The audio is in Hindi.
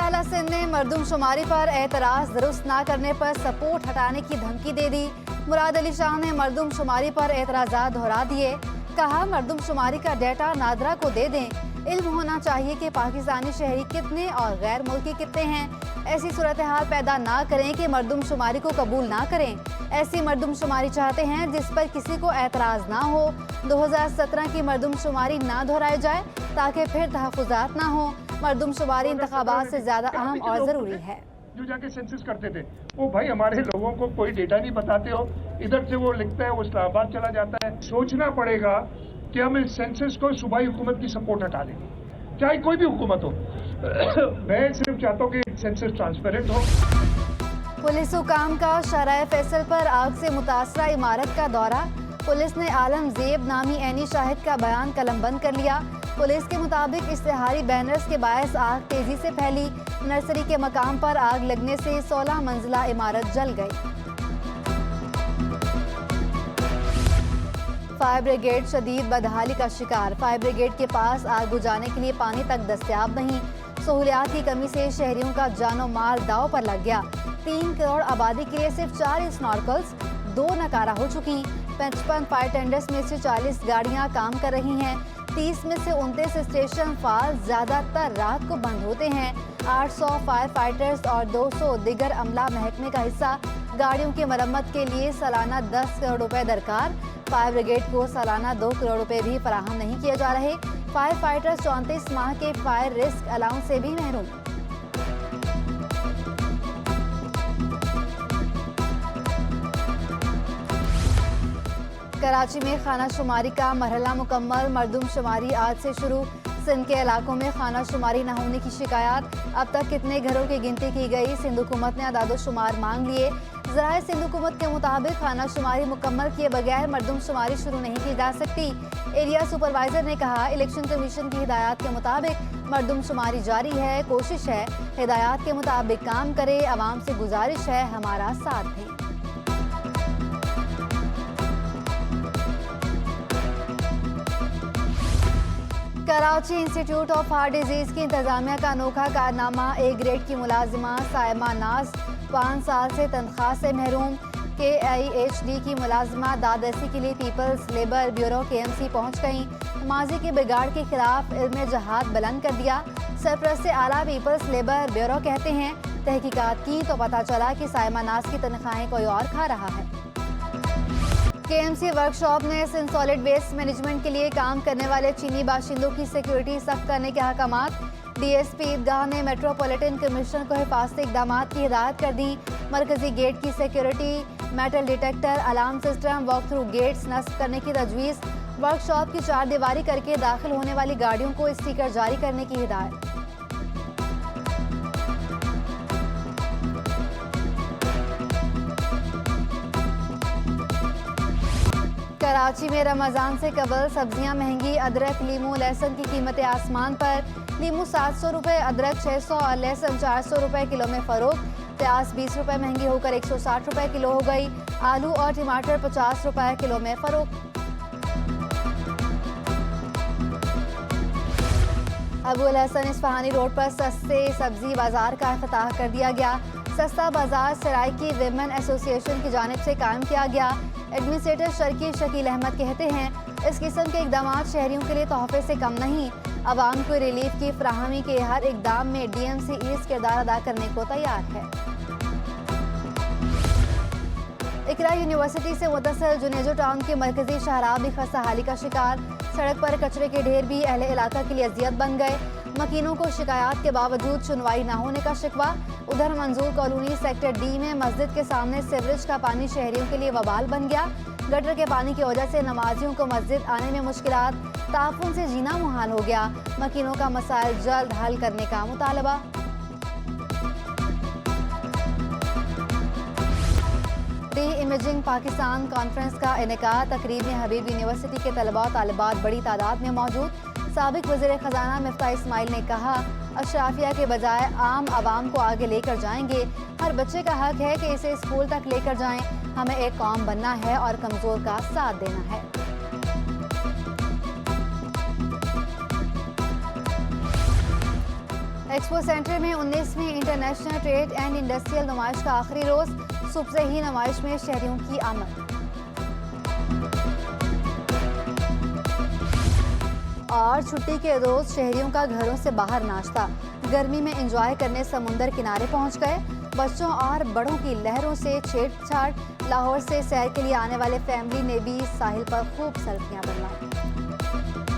आला सिंध ने मरदमशुमारी पर एतराज़ दुरुस्त न करने पर सपोर्ट हटाने की धमकी दे दी। मुराद अली शाह ने मरदमशुमारी पर एतराज़ात दोहरा दिए। कहा, मरदमशुमारी का डेटा नादरा को दे दें। इल्म होना चाहिए कि पाकिस्तानी शहरी कितने और गैर मुल्की कितने हैं। ऐसी सूरत हाल पैदा ना करें कि मरदमशुमारी को कबूल ना करें। ऐसी मरदमशुमारी चाहते हैं जिस पर किसी को एतराज़ ना हो। 2017 की मरदमशुमारी ना दोहराई जाए ताकि फिर तहफ़्फ़ुज़ात ना हो। मरदमशुमारी इंतखाबात से ज़्यादा अहम और ज़रूरी है। जो जाके सेंसस करते थे वो भाई हमारे लोगों को कोई डेटा नहीं बताते हो, इधर से वो लिखता है वो इस्लामाबाद चला जाता है। सोचना पड़ेगा कि हम इस सेंसस को सूबाई हुकूमत की सपोर्ट हटा दें, चाहे कोई भी हुकूमत हो। मैं सिर्फ चाहता हूँ कि सेंसस ट्रांसपेरेंट हो। पुलिस हुकाम का शराय फैसल पर आग से मुतासरा इमारत का दौरा। पुलिस ने आलम ज़ेब नामी ऐनी शाहिद का बयान कलमबंद कर लिया। पुलिस के मुताबिक इश्तिहारी बैनर्स के बायस आग तेजी से फैली। नर्सरी के मकाम पर आग लगने से 16 मंजिला इमारत जल गई। फायर ब्रिगेड शदीद बदहाली का शिकार। फायर ब्रिगेड के पास आग बुझाने के लिए पानी तक दस्तयाब नहीं। सहूलियात की कमी से शहरियों का जानो माल दाव पर लग गया। 3 करोड़ आबादी के लिए सिर्फ 4 स्नॉर्कल्स 2 नकारा हो चुकी। 55 फायर टेंडर्स में से 40 गाड़ियां काम कर रही हैं। 30 में से 29 स्टेशन फाल ज़्यादातर रात को बंद होते हैं। 800 फायर फाइटर्स और 200 दिगर अमला महकमे का हिस्सा। गाड़ियों की मरम्मत के लिए सालाना 10 करोड़ रुपए दरकार। फायर ब्रिगेड को सालाना 2 करोड़ रुपए भी फराहम नहीं किए जा रहे। फायर फाइटर्स 34 माह के फायर रिस्क अलाउंस से भी महरूम। कराची में खाना शुमारी का मरहला मुकम्मल। मरदमशुमारी आज से शुरू। सिंध के इलाकों में खाना शुमारी न होने की शिकायत। अब तक कितने घरों की गिनती की गई, सिंध हुकूमत ने अदाद शुमार मांग लिए। ज़राए सिंध हुकूमत के मुताबिक खाना शुमारी मुकम्मल किए बगैर मरदमशुमारी शुरू नहीं की जा सकती। एरिया सुपरवाइजर ने कहा, इलेक्शन कमीशन की हिदायत के मुताबिक मरदमशुमारी जारी है। कोशिश है हिदायत के मुताबिक काम करे। आवाम से गुजारिश है हमारा साथ दें। Karachi institute of heart disease की इंतजामिया का अनोखा कारनामा। ए ग्रेड की मुलाजिमा सायमा नाज 5 साल से तनख्वाह से महरूम। KIHD की मुलाजिमा दादरसी के लिए पीपल्स लेबर ब्यूरो KMC पहुँच गईं। माजी के बिगाड़ के खिलाफ इल्म जहाद बुलंद कर दिया। सरपरस्त आला पीपल्स लेबर ब्यूरो कहते हैं, तहकीकात की तो पता चला कि सायमा नाज की तनख्वाहें कोई और खा रहा है। KMC वर्कशॉप ने सिंध सॉलिड वेस्ट मैनेजमेंट के लिए काम करने वाले चीनी बाशिंदों की सिक्योरिटी सख्त करने के अहकामात। DSP ईदगाह ने मेट्रोपॉलिटन कमिश्नर को हिफाजती इक़दाम की हिदायत कर दी। मरकजी गेट की security, metal detector, alarm system, walk through gates नस्ब करने की तजवीज़। वर्कशॉप की 4 दीवारी करके दाखिल होने वाली गाड़ियों को स्टिकर जारी करने की हिदायत। कराची में रमज़ान से कबल सब्जियां महंगी। अदरक, लीमू, लहसुन की कीमतें आसमान पर। लीमू 700 रुपये, अदरक 600 और लहसुन 400 रुपये किलो में फ़रोख्त। प्याज 20 रुपये महंगी होकर 160 रुपये किलो हो गई। आलू और टमाटर 50 रुपये किलो में फ़रोख्त। अबुल हसन इस्फहानी रोड पर सस्ते सब्जी बाजार का इफ्तिताह कर दिया गया। सस्ता बाजार सराइकी विमेन एसोसिएशन की जानिब से कायम किया गया। एडमिनिस्ट्रेटर शर्की शकील अहमद कहते हैं, इस किस्म के इकदाम शहरियों के लिए तोहफे से कम नहीं। आवाम को रिलीफ की फराहमी के हर इकदाम में DMC ईस्ट किरदार अदा करने को तैयार है। इकरा यूनिवर्सिटी से मुतसिल जुनेजो टाउन के मरकजी शाहराह भी खस्ता हाली का शिकार। सड़क पर कचरे के ढेर भी अहले इलाका के लिए अजियत बन गए। मकीनों को शिकायत के बावजूद सुनवाई न होने का शिकवा। उधर मंजूर कॉलोनी सेक्टर D में मस्जिद के सामने सीवरेज का पानी शहरियों के लिए वबाल बन गया। गटर के पानी की वजह से नमाजियों को मस्जिद आने में मुश्किलात। ताफुन से जीना मुहाल हो गया। मकीनों का मसाइल जल्द हल करने का मुतालबा। री इमेजिंग पाकिस्तान कॉन्फ्रेंस का इनेकाद। तकरीब में हबीब यूनिवर्सिटी के तलबा और तालिबात बड़ी तादाद में मौजूद। साबिक वज़ीर ख़जाना मिफ्ताह इस्माइल ने कहा, अशराफिया के बजाय आम आवाम को आगे लेकर जाएंगे। हर बच्चे का हक है कि इसे स्कूल तक लेकर जाएं। हमें एक कौम बनना है और कमज़ोर का साथ देना है। एक्सपो सेंटर में 19वीं इंटरनेशनल ट्रेड एंड इंडस्ट्रियल नुमाइश का आखिरी रोज। सुबह से ही नुमाइश में शहरियों की आमद। और छुट्टी के रोज शहरियों का घरों से बाहर नाश्ता। गर्मी में एंजॉय करने समुंदर किनारे पहुंच गए। बच्चों और बड़ों की लहरों से छेड़छाड़। लाहौर से सैर के लिए आने वाले फैमिली ने भी साहिल पर खूब सेल्फियां बनवाई।